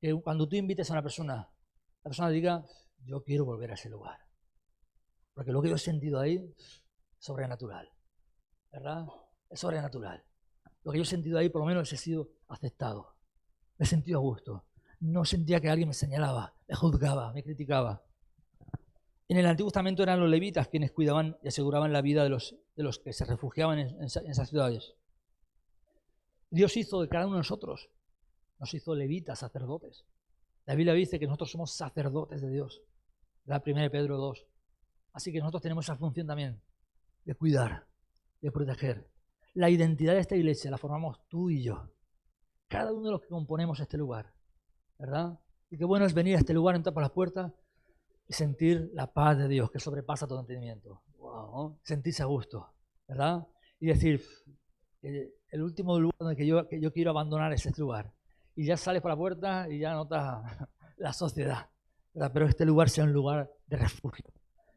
Que cuando tú invites a una persona, la persona diga, yo quiero volver a ese lugar. Porque lo que yo he sentido ahí es sobrenatural. ¿Verdad? Es sobrenatural. Lo que yo he sentido ahí, por lo menos, he sido aceptado. Me he sentido a gusto. No sentía que alguien me señalaba, me juzgaba, me criticaba. En el Antiguo Testamento eran los levitas quienes cuidaban y aseguraban la vida de los que se refugiaban en esas ciudades. Dios hizo de cada uno de nosotros, nos hizo levitas, sacerdotes. La Biblia dice que nosotros somos sacerdotes de Dios. La 1 Pedro 2. Así que nosotros tenemos esa función también de cuidar, de proteger. La identidad de esta iglesia la formamos tú y yo. Cada uno de los que componemos este lugar. ¿Verdad? Y qué bueno es venir a este lugar, entrar por las puertas y sentir la paz de Dios que sobrepasa todo entendimiento. Wow, ¿no? Sentirse a gusto. ¿verdad? Y decir, el último lugar donde que yo quiero abandonar es este lugar. Y ya sales por la puerta y ya notas la sociedad, ¿verdad? Pero este lugar sea un lugar de refugio.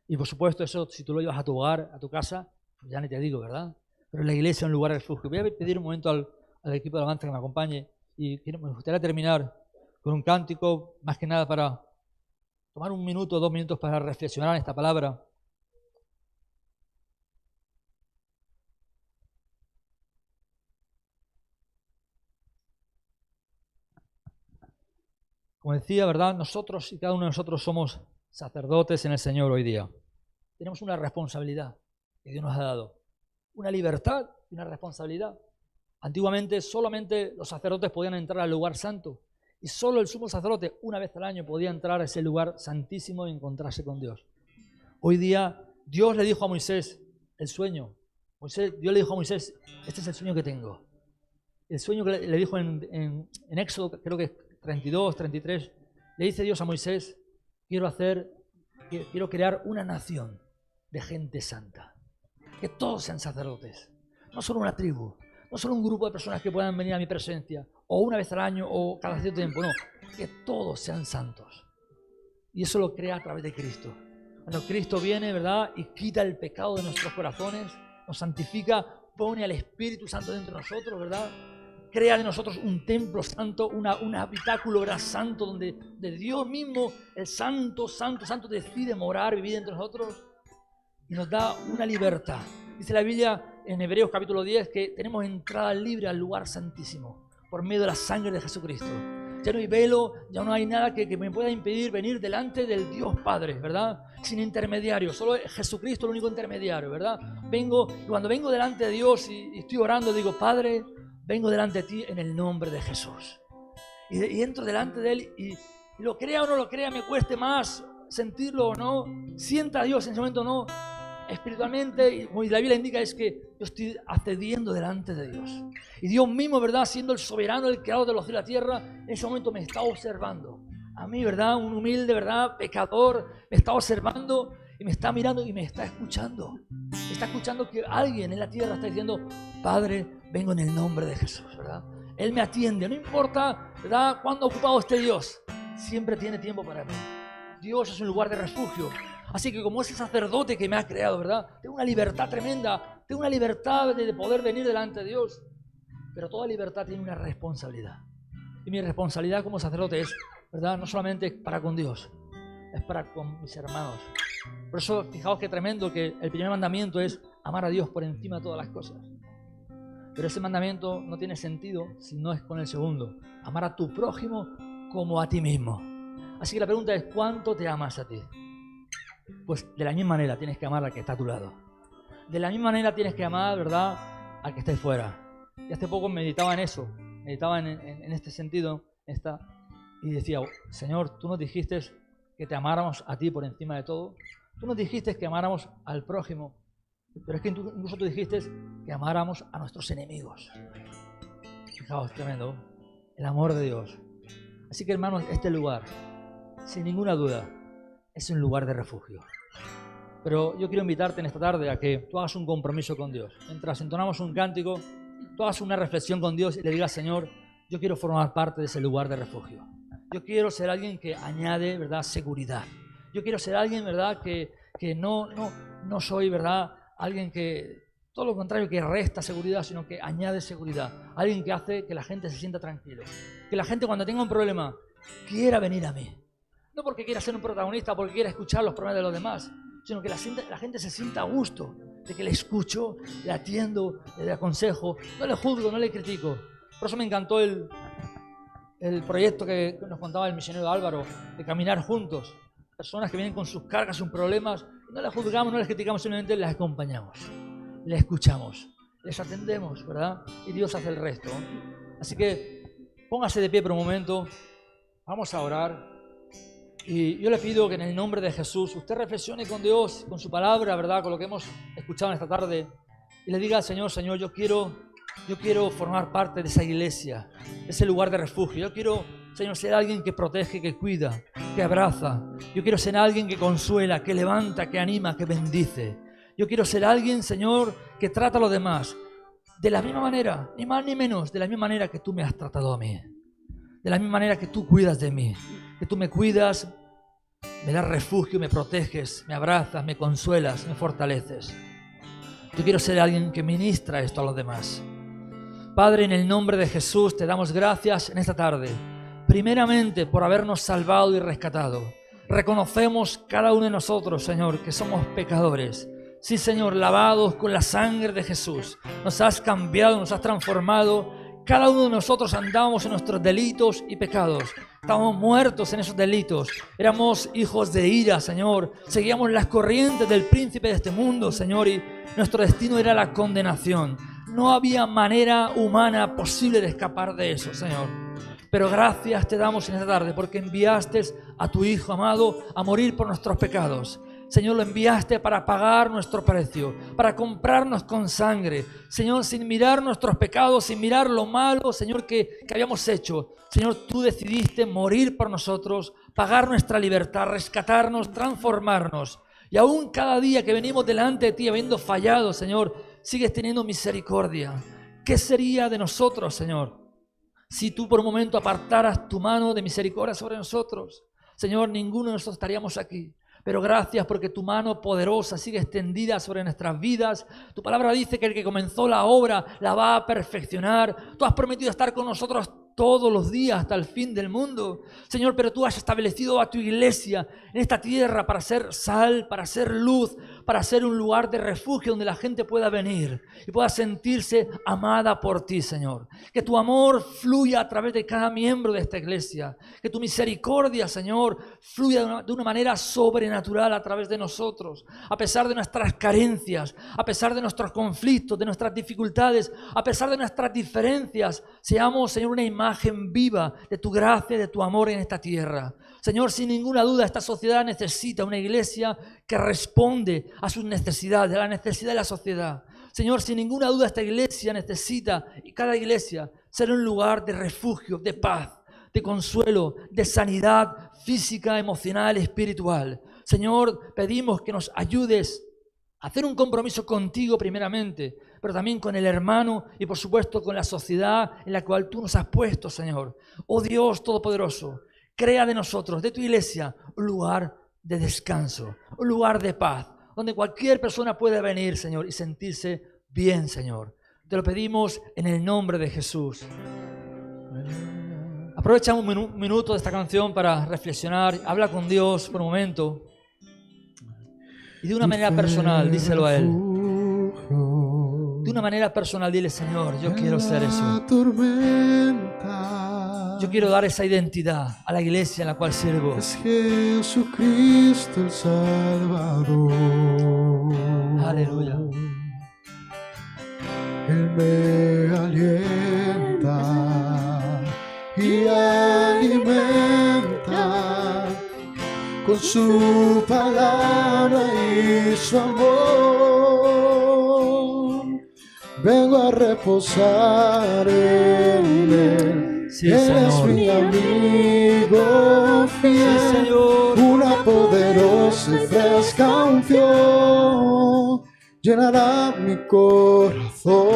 Y por supuesto eso, si tú lo llevas a tu hogar, a tu casa, pues ya ni te digo, ¿verdad? Pero la iglesia es un lugar de refugio. Voy a pedir un momento al equipo de alabanza que me acompañe y me gustaría terminar con un cántico, más que nada para tomar 1 minuto o 2 minutos para reflexionar en esta palabra. Como decía, ¿verdad? Nosotros y cada uno de nosotros somos sacerdotes en el Señor hoy día. Tenemos una responsabilidad que Dios nos ha dado. Una libertad y una responsabilidad. Antiguamente solamente los sacerdotes podían entrar al lugar santo y solo el sumo sacerdote una vez al año podía entrar a ese lugar santísimo y encontrarse con Dios. Hoy día Dios le dijo a Moisés el sueño. Dios le dijo a Moisés, este es el sueño que tengo. El sueño que le dijo en Éxodo, creo que 32, 33, le dice Dios a Moisés, quiero crear una nación de gente santa. Que todos sean sacerdotes, no solo una tribu, no solo un grupo de personas que puedan venir a mi presencia, o una vez al año, o cada cierto tiempo, no, que todos sean santos. Y eso lo crea a través de Cristo. Cuando Cristo viene, ¿verdad?, y quita el pecado de nuestros corazones, nos santifica, pone al Espíritu Santo dentro de nosotros, ¿verdad?, crea de nosotros un templo santo, un habitáculo, ¿verdad?, santo, donde de Dios mismo, el santo, santo, santo decide morar, vivir entre nosotros, y nos da una libertad. Dice la Biblia en Hebreos capítulo 10 que tenemos entrada libre al lugar santísimo por medio de la sangre de Jesucristo. Ya no hay velo, ya no hay nada que me pueda impedir venir delante del Dios Padre, ¿verdad? Sin intermediario, solo Jesucristo el único intermediario, ¿verdad? Cuando vengo delante de Dios y estoy orando, digo, Padre, vengo delante de ti en el nombre de Jesús. Y entro delante de Él y lo crea o no lo crea, me cueste más sentirlo o no, sienta a Dios en ese momento o no, espiritualmente, y como la Biblia indica, es que yo estoy accediendo delante de Dios. Y Dios mismo, ¿verdad?, siendo el soberano, el creador de los cielos y la tierra, en ese momento me está observando. A mí, ¿verdad?, un humilde, ¿verdad?, pecador, me está observando y me está mirando y me está escuchando. Está escuchando que alguien en la tierra está diciendo, Padre, vengo en el nombre de Jesús, ¿verdad? Él me atiende, no importa, ¿verdad?, cuándo ocupado esté Dios, siempre tiene tiempo para mí. Dios es un lugar de refugio. Así que como ese sacerdote que me ha creado, ¿verdad?, tengo una libertad tremenda, tengo una libertad de poder venir delante de Dios. Pero toda libertad tiene una responsabilidad. Y mi responsabilidad como sacerdote es, ¿verdad?, no solamente para con Dios, es para con mis hermanos. Por eso, fijaos qué tremendo que el primer mandamiento es amar a Dios por encima de todas las cosas. Pero ese mandamiento no tiene sentido si no es con el segundo. Amar a tu prójimo como a ti mismo. Así que la pregunta es, ¿cuánto te amas a ti? Pues de la misma manera tienes que amar al que está a tu lado. De la misma manera tienes que amar, ¿verdad?, al que esté fuera. Y hace poco meditaba en eso, meditaba en este sentido, y decía, Señor, tú nos dijiste que te amáramos a ti por encima de todo. Tú nos dijiste que amáramos al prójimo, pero es que incluso tú dijiste que amáramos a nuestros enemigos. Fijaos, tremendo, el amor de Dios. Así que, hermanos, este lugar, sin ninguna duda, es un lugar de refugio. Pero yo quiero invitarte en esta tarde a que tú hagas un compromiso con Dios. Mientras entonamos un cántico, tú hagas una reflexión con Dios y le digas, Señor, yo quiero formar parte de ese lugar de refugio. Yo quiero ser alguien que añade, ¿verdad?, seguridad. Yo quiero ser alguien, ¿verdad?, que no soy, ¿verdad?, alguien que, todo lo contrario, que resta seguridad, sino que añade seguridad. Alguien que hace que la gente se sienta tranquilo. Que la gente cuando tenga un problema quiera venir a mí. No porque quiera ser un protagonista, porque quiera escuchar los problemas de los demás, sino que la gente se sienta a gusto de que le escucho, le atiendo, le aconsejo, no le juzgo, no le critico. Por eso me encantó el proyecto que nos contaba el misionero Álvaro, de caminar juntos. Personas que vienen con sus cargas, sus problemas, no les juzgamos, no les criticamos, simplemente les acompañamos, les escuchamos, les atendemos, ¿verdad? Y Dios hace el resto. Así que póngase de pie por un momento, vamos a orar. Y yo le pido que en el nombre de Jesús usted reflexione con Dios, con su palabra, ¿verdad?, con lo que hemos escuchado en esta tarde, y le diga al Señor, Señor, yo quiero formar parte de esa iglesia, de ese lugar de refugio. Yo quiero, Señor, ser alguien que protege, que cuida, que abraza. Yo quiero ser alguien que consuela, que levanta, que anima, que bendice. Yo quiero ser alguien, Señor, que trata a los demás de la misma manera, ni más ni menos, de la misma manera que tú me has tratado a mí. De la misma manera que tú cuidas de mí, que tú me cuidas, me das refugio, me proteges, me abrazas, me consuelas, me fortaleces. Yo quiero ser alguien que ministra esto a los demás. Padre, en el nombre de Jesús te damos gracias en esta tarde. Primeramente por habernos salvado y rescatado. Reconocemos cada uno de nosotros, Señor, que somos pecadores. Sí, Señor, lavados con la sangre de Jesús. Nos has cambiado, nos has transformado. Cada uno de nosotros andábamos en nuestros delitos y pecados. Estábamos muertos en esos delitos. Éramos hijos de ira, Señor. Seguíamos las corrientes del príncipe de este mundo, Señor, y nuestro destino era la condenación. No había manera humana posible de escapar de eso, Señor. Pero gracias te damos en esta tarde porque enviaste a tu Hijo amado a morir por nuestros pecados. Señor, lo enviaste para pagar nuestro precio, para comprarnos con sangre. Señor, sin mirar nuestros pecados, sin mirar lo malo, Señor, que habíamos hecho. Señor, tú decidiste morir por nosotros, pagar nuestra libertad, rescatarnos, transformarnos. Y aún cada día que venimos delante de ti, habiendo fallado, Señor, sigues teniendo misericordia. ¿Qué sería de nosotros, Señor, si tú por un momento apartaras tu mano de misericordia sobre nosotros? Señor, ninguno de nosotros estaríamos aquí. Pero gracias porque tu mano poderosa sigue extendida sobre nuestras vidas. Tu palabra dice que el que comenzó la obra la va a perfeccionar. Tú has prometido estar con nosotros todos los días hasta el fin del mundo. Señor, pero tú has establecido a tu iglesia en esta tierra para ser sal, para ser luz, para ser un lugar de refugio donde la gente pueda venir y pueda sentirse amada por ti, Señor. Que tu amor fluya a través de cada miembro de esta iglesia. Que tu misericordia, Señor, fluya de una manera sobrenatural a través de nosotros. A pesar de nuestras carencias, a pesar de nuestros conflictos, de nuestras dificultades, a pesar de nuestras diferencias, seamos, Señor, una imagen viva de tu gracia y de tu amor en esta tierra. Señor, sin ninguna duda esta sociedad necesita una iglesia que responde a sus necesidades, a la necesidad de la sociedad. Señor, sin ninguna duda esta iglesia necesita, y cada iglesia, ser un lugar de refugio, de paz, de consuelo, de sanidad física, emocional, espiritual. Señor, pedimos que nos ayudes a hacer un compromiso contigo primeramente, pero también con el hermano y por supuesto con la sociedad en la cual tú nos has puesto, Señor. Oh Dios Todopoderoso, crea de nosotros, de tu iglesia, un lugar de descanso, un lugar de paz, donde cualquier persona pueda venir, Señor, y sentirse bien, Señor. Te lo pedimos en el nombre de Jesús. Aprovecha un minuto de esta canción para reflexionar, habla con Dios por un momento y de una manera personal, díselo a Él. De una manera personal, dile: Señor, yo quiero ser eso. Yo quiero dar esa identidad a la iglesia en la cual sirvo. Es Jesucristo el Salvador. Aleluya. Él me alienta y alimenta con su palabra y su amor. Vengo a reposar en Él. Sí, Él Señor. es mi amigo fiel, Sí, Señor. una poderosa y fresca unción llenará mi corazón.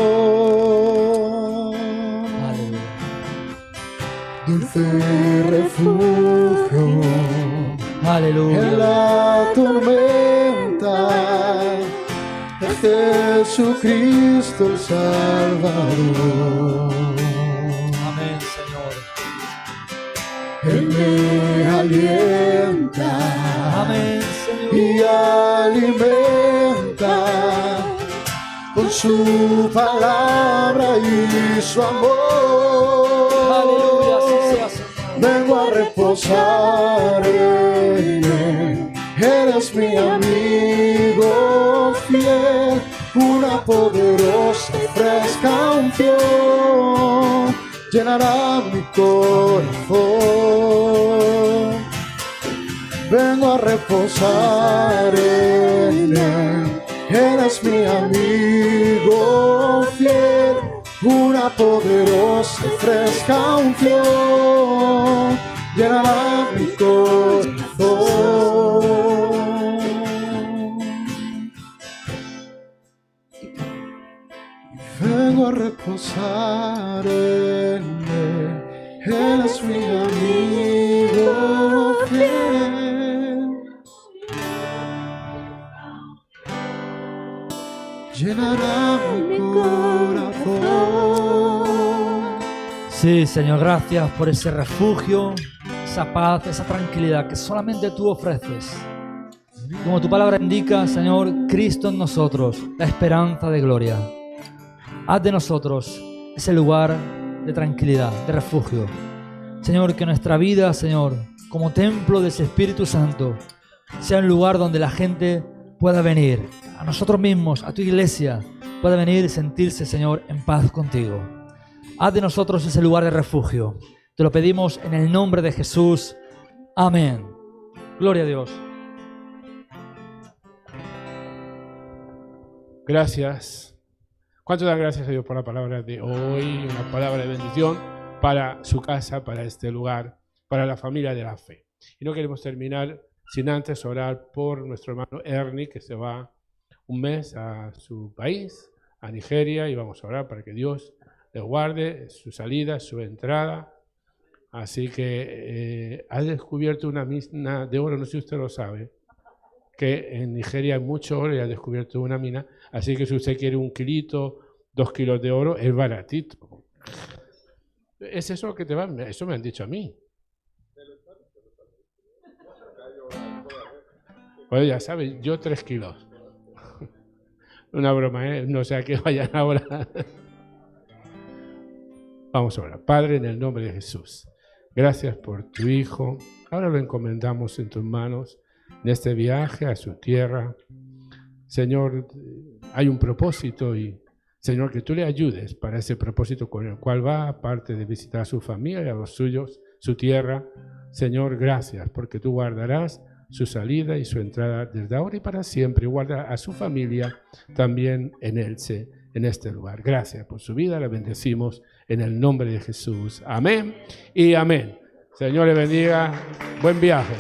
Aleluya. Dulce refugio Aleluya. en la tormenta, es Jesucristo el Salvador. Amén, Señor. Él me alienta Amén, Señor. y alimenta con su palabra y su amor. Aleluya, así sea, Señor. Vengo a reposar en Él. Eres mi amigo fiel, una poderosa y fresca unción llenará mi corazón. Vengo a reposar en Él. Eres mi amigo fiel, una poderosa y fresca unción llenará mi corazón. vengo a reposar en Él. Él es mi amigo fiel. Llenará mi corazón. Sí, Señor, gracias por ese refugio, esa paz, esa tranquilidad que solamente tú ofreces. Como tu palabra indica, Señor, Cristo en nosotros, la esperanza de gloria. Haz de nosotros ese lugar de tranquilidad, de refugio. Señor, que nuestra vida, Señor, como templo de ese Espíritu Santo, sea un lugar donde la gente pueda venir, a nosotros mismos, a tu iglesia, pueda venir y sentirse, Señor, en paz contigo. Haz de nosotros ese lugar de refugio. Te lo pedimos en el nombre de Jesús. Amén. Gloria a Dios. Gracias. ¿Cuánto dan gracias a Dios por la palabra de hoy? Una palabra de bendición para su casa, para este lugar, para la familia de la fe. Y no queremos terminar sin antes orar por nuestro hermano Ernie, que se va un mes a su país, a Nigeria, y vamos a orar para que Dios le guarde su salida, su entrada. Así que ha descubierto una mina de oro, no sé si usted lo sabe, que en Nigeria hay mucho oro y ha descubierto una mina, así que si usted quiere 1 kilito, 2 kilos de oro, es baratito. ¿Es eso que te va? Eso me han dicho a mí. Pues ya sabes, yo 3 kilos. Una broma, ¿eh? No sea que vayan ahora. Vamos a orar. Padre, en el nombre de Jesús, gracias por tu Hijo. Ahora lo encomendamos en tus manos en este viaje a su tierra. Señor, hay un propósito y, Señor, que tú le ayudes para ese propósito con el cual va, aparte de visitar a su familia y a los suyos, su tierra. Señor, gracias, porque tú guardarás su salida y su entrada desde ahora y para siempre. Y guarda a su familia también en Elche, en este lugar. Gracias por su vida, la bendecimos en el nombre de Jesús. Amén y amén. Señor le bendiga. Buen viaje.